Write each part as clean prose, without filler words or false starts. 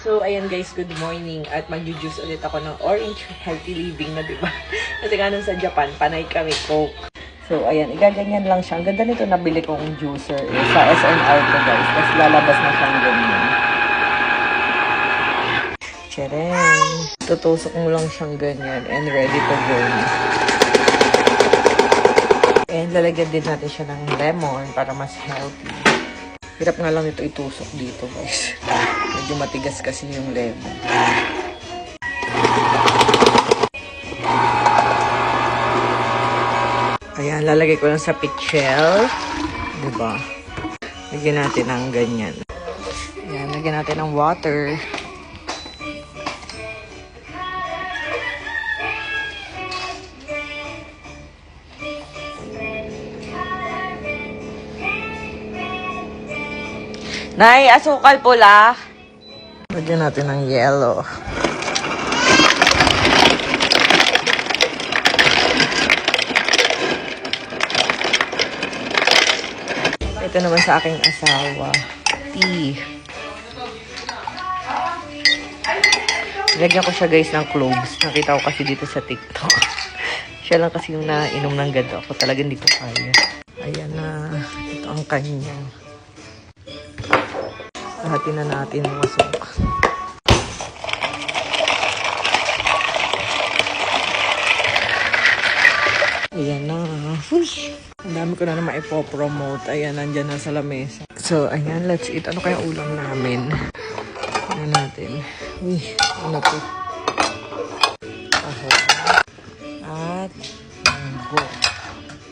So, ayan guys, good morning. At mag-juice ulit ako ng orange healthy living na, diba? Kasi nga nung sa Japan, panay kami Coke. So, ayan, igaganyan lang siya. Ang ganda nito nabili kong juicer sa SNR ko, guys. Tapos lalabas na siyang ganyan. Tcharam! Tutusok mo lang siyang ganyan and ready to go. And lalagyan din natin siya ng lemon para mas healthy. Hirap nga lang ito itusok dito, guys. Medyo matigas kasi yung lemon. Ayan, lalagay ko lang sa pichel. Diba? Lagyan natin ng ganyan. Ayan, lagyan natin ng water. Nay, asukal pula. Lagyan natin ng yellow. Ito naman sa aking asawa. Tea. Lagyan ko siya guys ng cloves. Nakita ko kasi dito sa TikTok. Siya lang kasi yung nainom ng gado. Ako talaga hindi ko kaya. Ayan na. Ito ang kanya. Lahatin na natin yung asukal. Ayan na. Uy! Ang dami ko na naman ipopromote. Ayan, nandyan na sa lamesa. So, ayan, let's eat. Ano kaya ulam namin? Ayan natin. Uy, ano to? Ahon. At mango.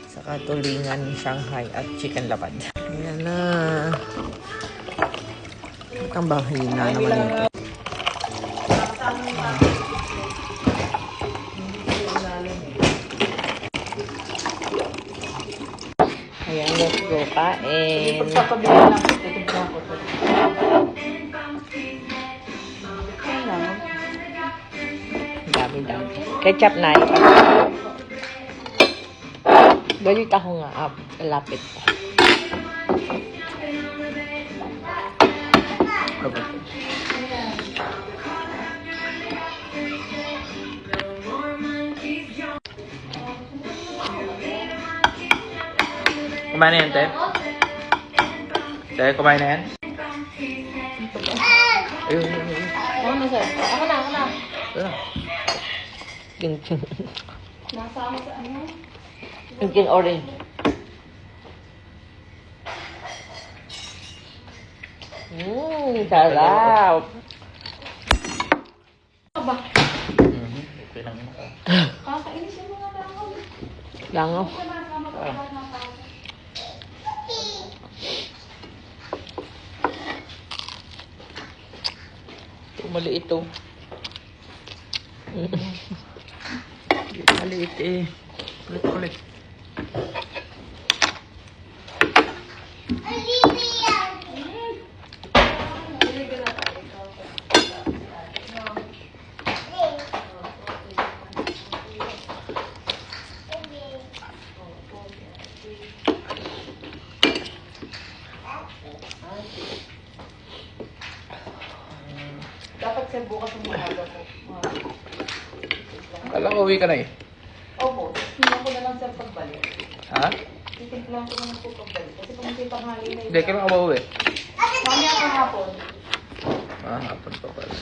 Saka tulingan, Shanghai at chicken lapad. Ayan na. Ba't ang bahina naman ito? Ayan, let's go kain. Pagpapabila lang. Titignan ko. Dami. Ketchup na ito. Galit ako nga. Lapit ko. Kumain na yan, Te? Te, kumain na yan? Ayun. Ano na, sir? Ako na. Ito na. Nasa ako sa ano? Yung orange. Sarap. Aba, Okay lang yun. kakainis yung mga tao. Langaw. Maliit ito. Maliit eh. Kulit. Dapat sir bukas ang umaga po. Kala ko uwi ka na eh. Opo, tingnan ko na lang sir pagbalik. Ha? Titignan ko na lang po pagbalik. Kasi kung hindi tanghali na Hindi, kailan ka ba uwi? Mamaya kahapon. Hapon pa pala.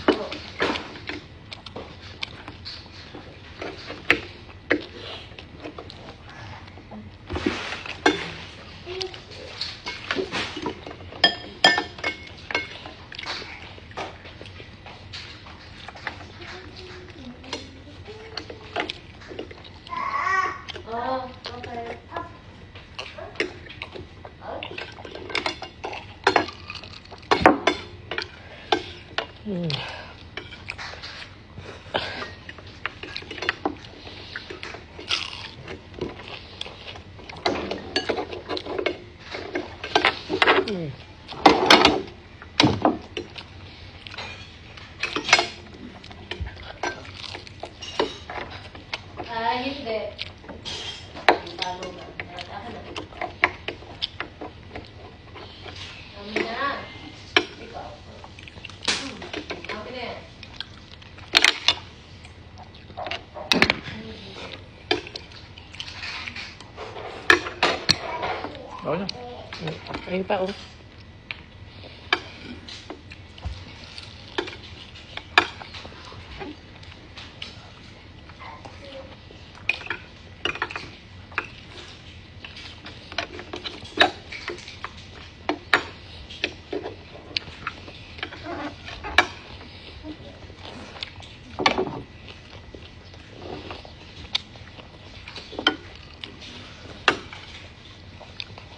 Hindi. Kami na. Ikaw. Ayun pa, oh.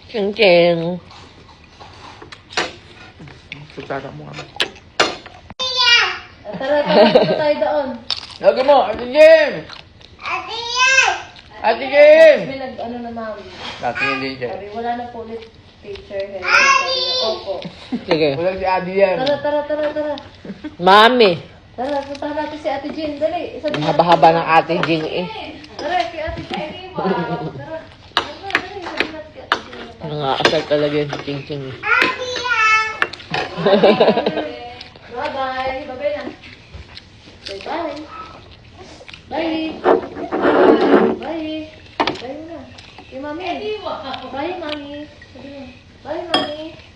Ching-ching. Kutsara mo nga. Tara, punta tayo doon. Lagi mo, Ate Jim! Ate Jim! May nag-ano na mami. Dati hindi siya. Sabi, wala na po ulit teacher. Sabi na, opo. Sige. Wala si Ate Jim. Tara. Mami. Tara, puntahan natin si Ate Jean. Dali. Ang haba-haba ng ate Jing eh. Tara, kay Ate Jean. Wow. Tara. Dali. Sabi natin kay Ate Jean. Nangaasar talaga yung si Ching-ching. Bye-bye. Bye-bye na. Say bye. Bye. Bye. Bye mo na. Kay mami. Bye, mami. Sabi mo. Bye, mami.